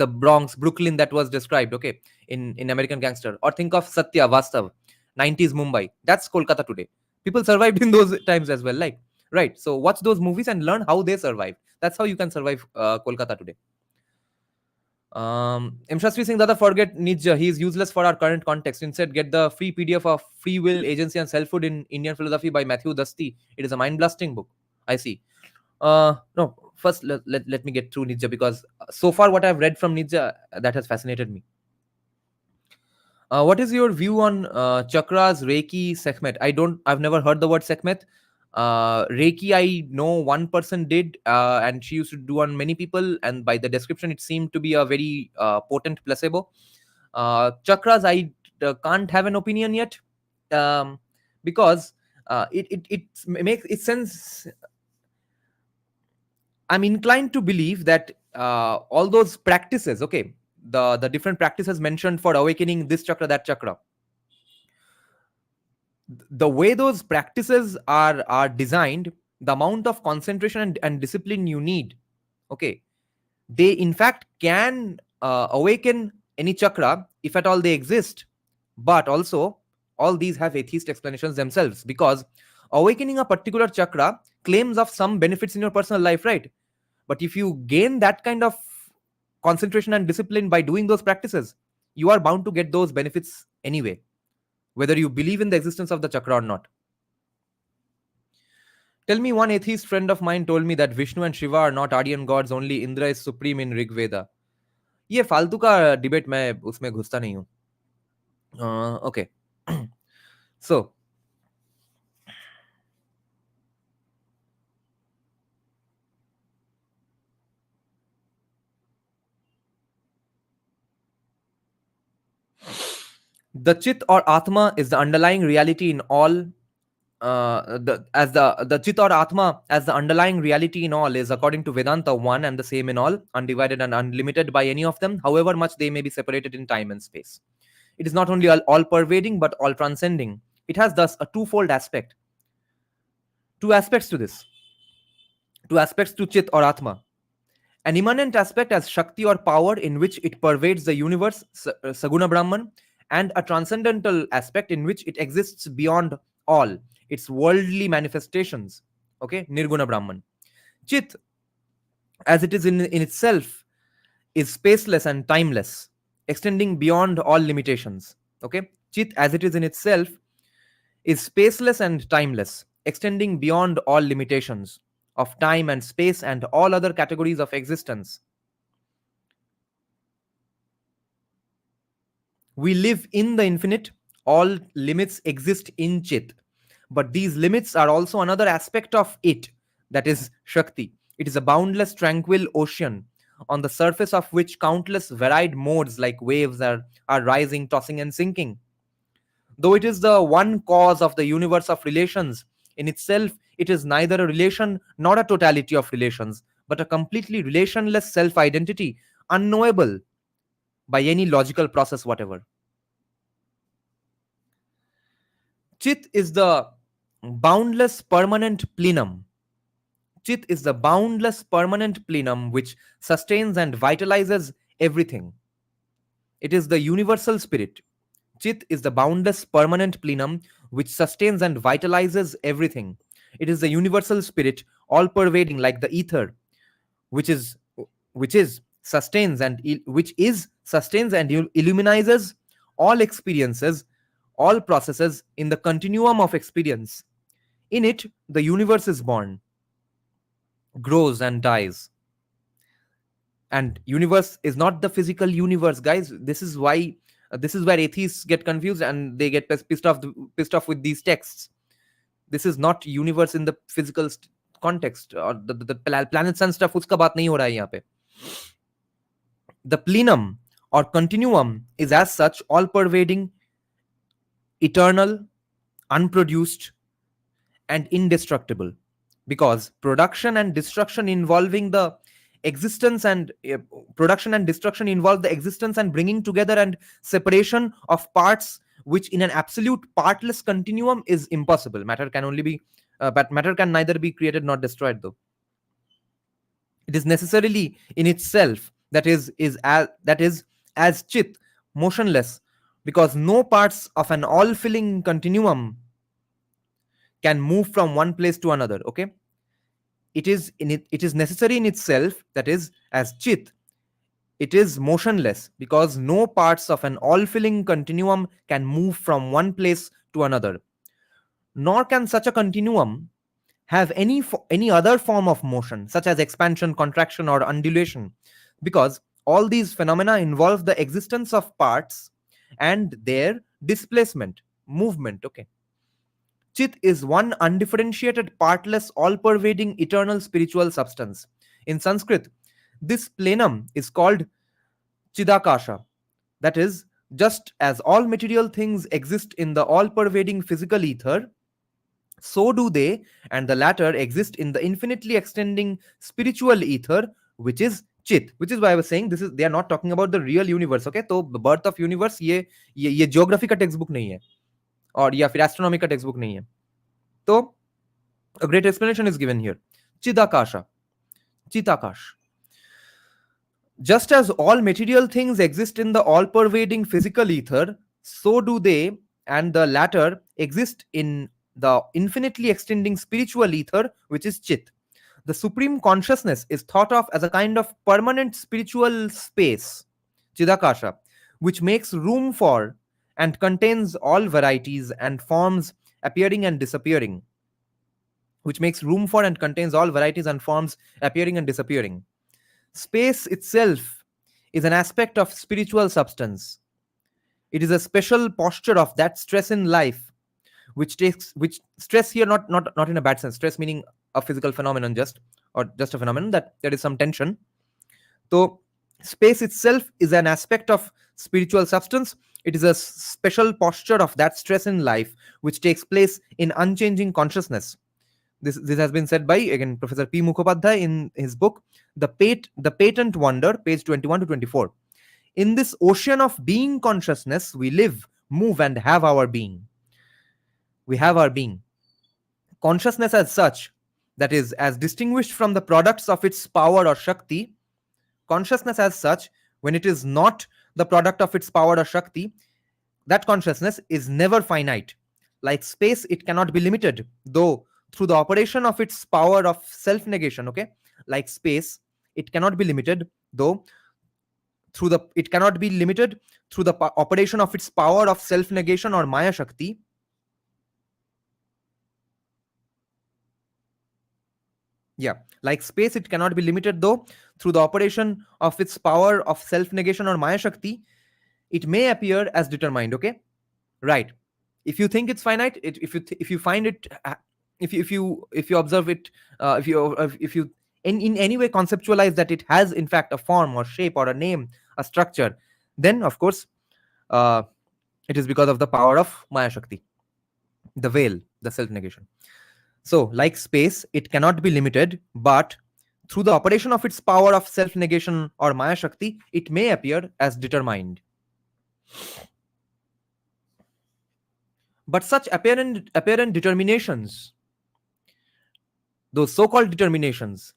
Bronx, Brooklyn that was described, okay, in American Gangster. Or think of Satya Vastav, 90s Mumbai. That's Kolkata today. People survived in those times as well, like, right? So watch those movies and learn how they survived. That's how you can survive Kolkata today. M. Shastri Singh Dada, forget Nietzsche. He is useless for our current context. Instead, get the free PDF of Free Will, Agency, and Selfhood in Indian Philosophy by Matthew Dusty. It is a mind blasting book. I see. No, first let me get through Nietzsche, because so far what I've read from Nietzsche, that has fascinated me. What is your view on chakras, Reiki, Sekhmet? I've never heard the word Sekhmet. Reiki, I know one person did, and she used to do on many people, and by the description, it seemed to be a very potent placebo. Chakras, I can't have an opinion yet, because it makes it sense. I'm inclined to believe that all those practices, okay, the different practices mentioned for awakening this chakra, that chakra, the way those practices are designed, the amount of concentration and discipline you need, okay, they in fact can awaken any chakra if at all they exist. But also, all these have atheist explanations themselves, because awakening a particular chakra claims of some benefits in your personal life, right? But if you gain that kind of concentration and discipline by doing those practices, you are bound to get those benefits anyway, whether you believe in the existence of the chakra or not. Tell me, one atheist friend of mine told me that Vishnu and Shiva are not Aryan gods, only Indra is supreme in Rig Veda. ये फालतू का debate, मैं उसमें घुसता नहीं हूँ. Okay. So the Chit or Atma is the underlying reality in all. The Chit or Atma as the underlying reality in all is, according to Vedanta, one and the same in all, undivided and unlimited by any of them, however much they may be separated in time and space. It is not only all pervading but all transcending. It has thus a twofold aspect. Two aspects to this. Two aspects to Chit or Atma. An immanent aspect as Shakti or power, in which it pervades the universe, Saguna Brahman, and a transcendental aspect in which it exists beyond all its worldly manifestations, okay, Nirguna Brahman. Chit, as it is in itself, is spaceless and timeless, extending beyond all limitations. Okay, Chit, as it is in itself, is spaceless and timeless, extending beyond all limitations of time and space and all other categories of existence. We live in the infinite. All limits exist in Chit. But these limits are also another aspect of it, that is Shakti. It is a boundless, tranquil ocean on the surface of which countless varied modes like waves are rising, tossing, and sinking. Though it is the one cause of the universe of relations, in itself it is neither a relation nor a totality of relations, but a completely relationless self identity, unknowable by any logical process whatever. Chit is the boundless permanent plenum. Chit is the boundless permanent plenum which sustains and vitalizes everything. It is the universal spirit. Chit is the boundless permanent plenum which sustains and vitalizes everything. It is the universal spirit, all pervading like the ether, which is sustains and illuminizes all experiences, all processes in the continuum of experience. In it, the universe is born. grows and dies. And universe is not the physical universe, guys. This is why this is where atheists get confused and they get pissed off with these texts. This is not universe in the physical context, or the planets and stuff. Uska baat nahi ho raha hai yahan pe. The plenum or continuum is as such all pervading, eternal, unproduced, and indestructible, because production and destruction involving the existence and production and destruction involve the existence and bringing together and separation of parts, which in an absolute partless continuum is impossible. Matter can only be but matter can neither be created nor destroyed, though. It is necessarily in itself, that is as chit, motionless, because no parts of an all filling continuum can move from one place to another. Okay, it is necessary in itself, that is as chit, it is motionless, because no parts of an all filling continuum can move from one place to another, nor can such a continuum have any other form of motion, such as expansion, contraction, or undulation, because all these phenomena involve the existence of parts and their displacement, movement. Okay, Chit is one undifferentiated, partless, all pervading, eternal spiritual substance. In Sanskrit, this plenum is called Chidakasha. That is, just as all material things exist in the all pervading physical ether, so do they, and the latter exist in the infinitely extending spiritual ether, which is Chit. Which is why I was saying this is, they are not talking about the real universe. Okay, so the birth of universe, ये geography का textbook नहीं है, और या फिर astronomy का textbook नहीं है. तो a great explanation is given here. Chidakasha, Chitakash. Just as all material things exist in the all pervading physical ether, so do they, and the latter exist in the infinitely extending spiritual ether, which is Chit. The supreme consciousness is thought of as a kind of permanent spiritual space, Chidakasha, which makes room for and contains all varieties and forms appearing and disappearing. Which makes room for and contains all varieties and forms appearing and disappearing. Space itself is an aspect of spiritual substance. It is a special posture of that stress in life, which stress here, not in a bad sense, stress meaning a physical phenomenon, just a phenomenon that there is some tension. So space itself is an aspect of spiritual substance. It is a special posture of that stress in life which takes place in unchanging consciousness. This has been said by, again, Professor P. Mukhopadhyay in his book The Patent Wonder, page 21 to 24. In this ocean of being consciousness, we live, move, and have our being. We have our being. Consciousness as such, that is, as distinguished from the products of its power or Shakti, consciousness as such, when it is not the product of its power or Shakti, that consciousness is never finite. Like space, it cannot be limited, though through the operation of its power of self-negation. Okay, like space, it cannot be limited, though it cannot be limited through the operation of its power of self-negation or Maya Shakti. Yeah, like space, it cannot be limited, though through the operation of its power of self-negation or Maya Shakti, it may appear as determined. Okay, right. If you think it's finite, if you find it, if you observe it, if you in any way conceptualize that it has in fact a form or shape or a name, a structure, then of course it is because of the power of Maya Shakti, the veil, the self-negation. So, like space, it cannot be limited, but through the operation of its power of self-negation or Maya Shakti, it may appear as determined. But such apparent determinations, those so-called determinations,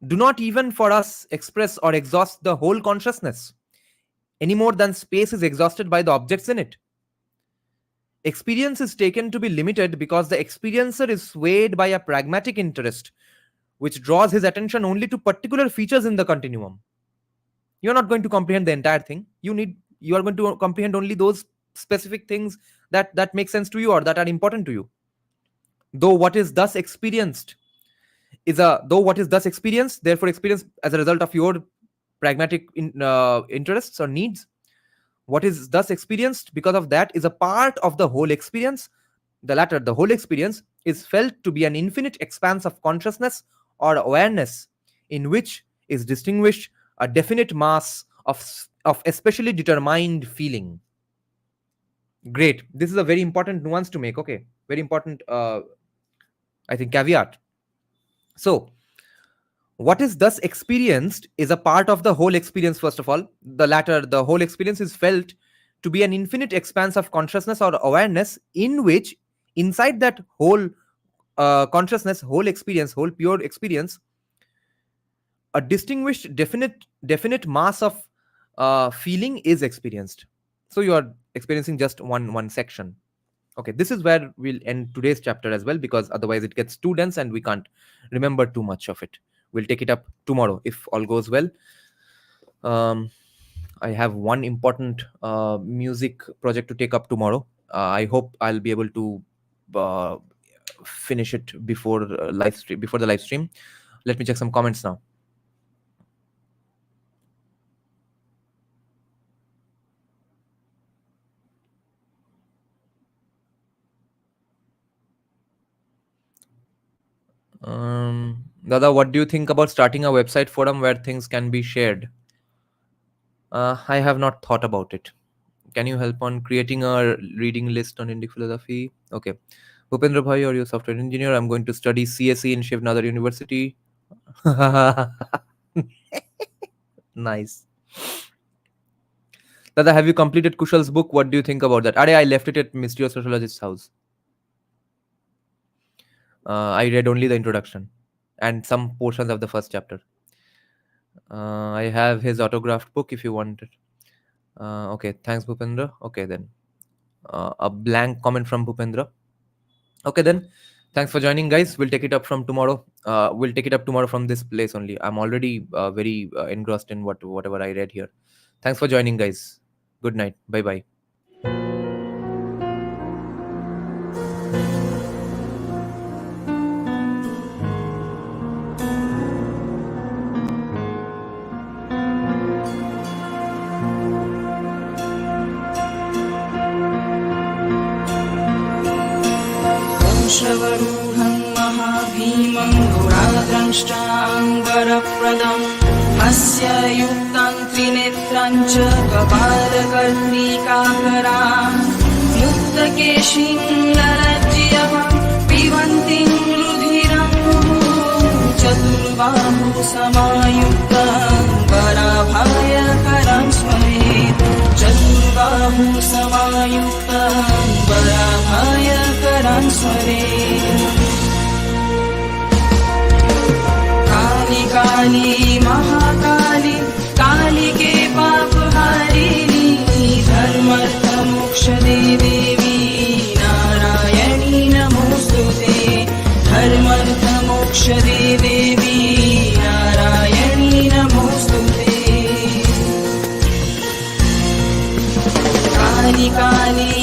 do not even for us express or exhaust the whole consciousness, any more than space is exhausted by the objects in it. Experience is taken to be limited because the experiencer is swayed by a pragmatic interest, which draws his attention only to particular features in the continuum. You're not going to comprehend the entire thing. You are going to comprehend only those specific things that make sense to you or that are important to you. Though what is thus experienced is a though what is thus experienced, therefore experienced as a result of your pragmatic interests or needs. What is thus experienced because of that is a part of the whole experience. The latter, the whole experience, is felt to be an infinite expanse of consciousness or awareness, in which is distinguished a definite mass of especially determined feeling. Great. This is a very important nuance to make. Okay, very important. I think caveat. So, what is thus experienced is a part of the whole experience. First of all, the latter, the whole experience, is felt to be an infinite expanse of consciousness or awareness, in which, inside that whole consciousness, whole experience, whole pure experience, a distinguished definite mass of feeling is experienced. So you are experiencing just one section. Okay, this is where we'll end today's chapter as well, because otherwise it gets too dense and we can't remember too much of it. We'll take it up tomorrow if all goes well. I have one important music project to take up tomorrow. I hope I'll be able to finish it before the live stream. Let me check some comments now. Dada, what do you think about starting a website forum where things can be shared? I have not thought about it. Can you help on creating a reading list on Indic philosophy? Okay. Bhupendra Bhai, are you a software engineer? I'm going to study CSE in Shiv Nadar University. Nice. Dada, have you completed Kushal's book? What do you think about that? I left it at Mystery Sociologist's house. I read only the introduction and some portions of the first chapter. I have his autographed book if you want it. Okay, thanks, Bhupendra. Okay, then. A blank comment from Bhupendra. Okay, then. Thanks for joining, guys. We'll take it up from tomorrow. We'll take it up tomorrow from this place only. I'm already very engrossed in whatever I read here. Thanks for joining, guys. Good night. Bye-bye. श्रवरूढं महाभीमं दुराद्रष्टाङ्गरप्रदं हस्य युक्तं त्रिनेत्रं च कपालकर्णिकाकरां मुक्तकेशीं ललज्जयं पिबन्तीं रुधिरं चतुर्बाहु समायुक्तं वराभयकरं स्मरेत् चतुर्बाहु समायुक्तं वराभयकरं स्मरेत् काली काली महाकाली कालिके पापहारिणी धर्मर्थ मोक्षदे देवी नारायणी नमोस्तुते धर्मर्थ मोक्षदे देवी नारायणी नमोस्तुते काली काली